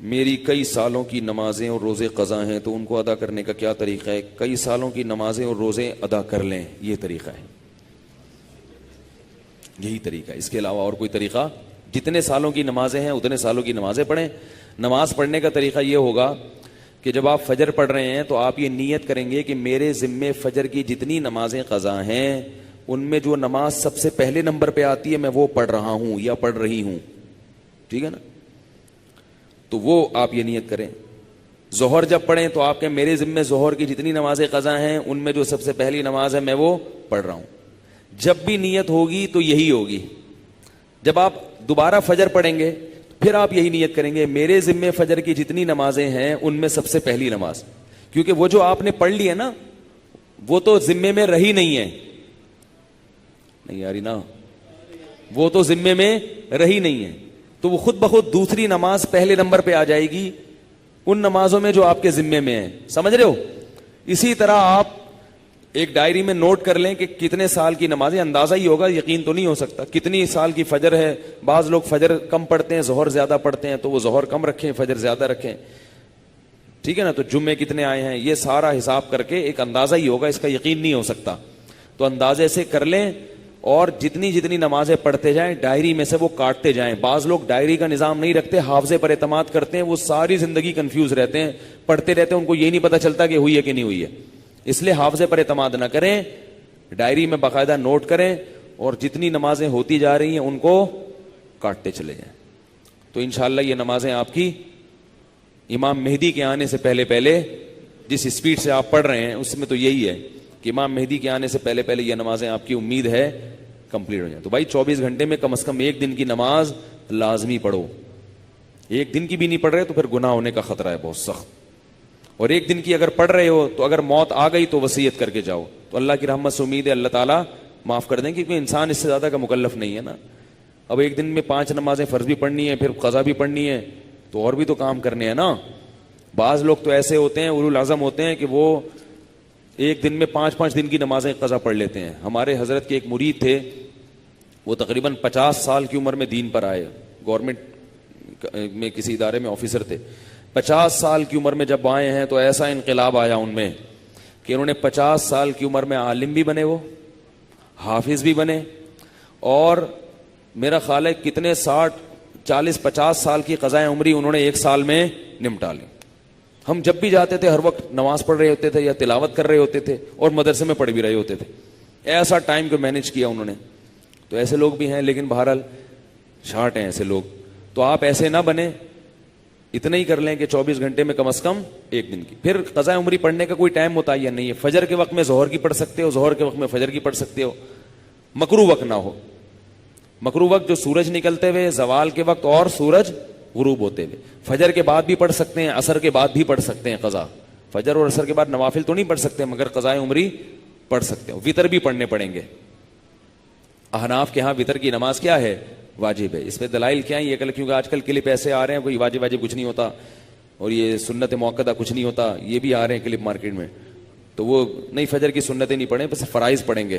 میری کئی سالوں کی نمازیں اور روزے قضا ہیں تو ان کو ادا کرنے کا کیا طریقہ ہے؟ کئی سالوں کی نمازیں اور روزے ادا کر لیں، یہ طریقہ ہے، یہی طریقہ ہے، اس کے علاوہ اور کوئی طریقہ؟ جتنے سالوں کی نمازیں ہیں اتنے سالوں کی نمازیں پڑھیں۔ نماز پڑھنے کا طریقہ یہ ہوگا کہ جب آپ فجر پڑھ رہے ہیں تو آپ یہ نیت کریں گے کہ میرے ذمے فجر کی جتنی نمازیں قضا ہیں ان میں جو نماز سب سے پہلے نمبر پہ آتی ہے میں وہ پڑھ رہا ہوں یا پڑھ رہی ہوں، ٹھیک ہے نا؟ تو وہ آپ یہ نیت کریں۔ ظہر جب پڑھیں تو آپ کہیں میرے ذمے ظہر کی جتنی نمازیں قضا ہیں ان میں جو سب سے پہلی نماز ہے میں وہ پڑھ رہا ہوں۔ جب بھی نیت ہوگی تو یہی ہوگی۔ جب آپ دوبارہ فجر پڑھیں گے پھر آپ یہی نیت کریں گے میرے ذمے فجر کی جتنی نمازیں ہیں ان میں سب سے پہلی نماز، کیونکہ وہ جو آپ نے پڑھ لی ہے نا وہ تو ذمے میں رہی نہیں ہے، نہیں یاری نا، وہ تو ذمے میں رہی نہیں ہے، تو وہ خود بخود دوسری نماز پہلے نمبر پہ آ جائے گی ان نمازوں میں جو آپ کے ذمے میں ہیں، سمجھ رہے ہو؟ اسی طرح آپ ایک ڈائری میں نوٹ کر لیں کہ کتنے سال کی نمازیں، اندازہ ہی ہوگا، یقین تو نہیں ہو سکتا، کتنی سال کی فجر ہے۔ بعض لوگ فجر کم پڑھتے ہیں ظہر زیادہ پڑھتے ہیں تو وہ ظہر کم رکھیں فجر زیادہ رکھیں، ٹھیک ہے نا؟ تو جمعے کتنے آئے ہیں یہ سارا حساب کر کے ایک اندازہ ہی ہوگا، اس کا یقین نہیں ہو سکتا، تو اندازے سے کر لیں اور جتنی جتنی نمازیں پڑھتے جائیں ڈائری میں سے وہ کاٹتے جائیں۔ بعض لوگ ڈائری کا نظام نہیں رکھتے، حافظے پر اعتماد کرتے ہیں، وہ ساری زندگی کنفیوز رہتے ہیں، پڑھتے رہتے ہیں، ان کو یہ نہیں پتہ چلتا کہ ہوئی ہے کہ نہیں ہوئی ہے۔ اس لیے حافظے پر اعتماد نہ کریں، ڈائری میں باقاعدہ نوٹ کریں اور جتنی نمازیں ہوتی جا رہی ہیں ان کو کاٹتے چلے جائیں، تو انشاءاللہ یہ نمازیں آپ کی امام مہدی کے آنے سے پہلے پہلے، جس اسپیڈ سے آپ پڑھ رہے ہیں اس میں تو یہی ہے کہ امام مہدی کے آنے سے پہلے پہلے یہ نمازیں آپ کی امید ہے کمپلیٹ ہو جائیں۔ تو بھائی 24 گھنٹے میں کم از کم ایک دن کی نماز لازمی پڑھو، ایک دن کی بھی نہیں پڑھ رہے تو پھر گناہ ہونے کا خطرہ ہے بہت سخت، اور ایک دن کی اگر پڑھ رہے ہو تو اگر موت آ گئی تو وصیت کر کے جاؤ، تو اللہ کی رحمت سے امید ہے اللہ تعالیٰ معاف کر دیں، کیونکہ انسان اس سے زیادہ کا مکلف نہیں ہے نا۔ اب ایک دن میں 5 نمازیں فرض بھی پڑھنی ہے، پھر قضا بھی پڑھنی ہے، تو اور بھی تو کام کرنے ہیں نا۔ بعض لوگ تو ایسے ہوتے ہیں اولو العزم ہوتے ہیں کہ وہ ایک دن میں 5 دن کی نمازیں قضا پڑھ لیتے ہیں۔ ہمارے حضرت کے ایک مرید تھے، وہ تقریباً 50 سال کی عمر میں دین پر آئے، گورنمنٹ میں کسی ادارے میں آفیسر تھے۔ 50 سال کی عمر میں جب آئے ہیں تو ایسا انقلاب آیا ان میں کہ انہوں نے 50 سال کی عمر میں عالم بھی بنے، وہ حافظ بھی بنے، اور میرا خیال ہے کتنے 60 40 50 سال کی قضائے عمری انہوں نے ایک سال میں نمٹا لی۔ ہم جب بھی جاتے تھے ہر وقت نماز پڑھ رہے ہوتے تھے یا تلاوت کر رہے ہوتے تھے اور مدرسے میں پڑھ بھی رہے ہوتے تھے، ایسا ٹائم کو مینج کیا انہوں نے۔ تو ایسے لوگ بھی ہیں، لیکن بہرحال شارٹ ہیں ایسے لوگ، تو آپ ایسے نہ بنیں، اتنا ہی کر لیں کہ 24 گھنٹے میں کم از کم ایک دن کی۔ پھر قضاء عمری پڑھنے کا کوئی ٹائم متعین نہیں ہے، فجر کے وقت میں ظہر کی پڑھ سکتے ہو، ظہر کے وقت میں فجر کی پڑھ سکتے ہو، مکروہ وقت نہ ہو۔ مکروہ وقت جو سورج نکلتے ہوئے، زوال کے وقت اور سورج غروب ہوتے ہوئے، فجر کے بعد بھی پڑھ سکتے ہیں، عصر کے بعد بھی پڑھ سکتے ہیں قضا، فجر اور عصر کے بعد نوافل تو نہیں پڑھ سکتے مگر قضاء عمری پڑھ سکتے ہو۔ وطر بھی پڑھنے پڑیں گے، احناف کے ہاں وطر کی نماز کیا ہے؟ واجب ہے۔ اس پہ دلائل کیا ہیں؟ یہ کیونکہ آج کل کلپ ایسے آ رہے ہیں کوئی واجب کچھ نہیں ہوتا اور یہ سنت موقدہ کچھ نہیں ہوتا، یہ بھی آ رہے ہیں کلپ مارکیٹ میں، تو وہ نہیں، فجر کی سنتیں نہیں پڑھیں، بس فرائض پڑھیں گے،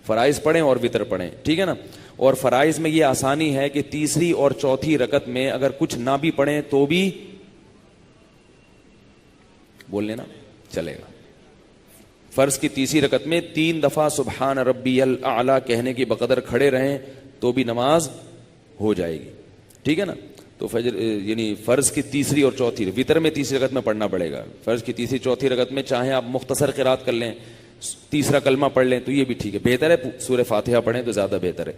فرائض پڑھیں اور وطر پڑھیں، ٹھیک ہے نا؟ اور فرائض میں یہ آسانی ہے کہ تیسری اور چوتھی رکعت میں اگر کچھ نہ بھی پڑھیں تو بھی بول لینا چلے گا۔ فرض کی تیسری رکعت میں 3 دفعہ سبحان ربی الاعلی کہنے کی بقدر کھڑے رہیں تو بھی نماز ہو جائے گی، ٹھیک ہے نا؟ تو فجر یعنی فرض کی تیسری اور چوتھی، وطر میں تیسری رکعت میں پڑھنا پڑے گا، فرض کی تیسری چوتھی رکعت میں چاہیں آپ مختصر قرات کر لیں، تیسرا کلمہ پڑھ لیں تو یہ بھی ٹھیک ہے، بہتر ہے سورہ فاتحہ پڑھیں تو زیادہ بہتر ہے،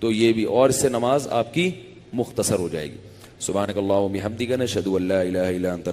تو یہ بھی، اور اس سے نماز آپ کی مختصر ہو جائے گی۔ سبحانک اللہم و بحمدک، نشہد ان لا الہ الا انت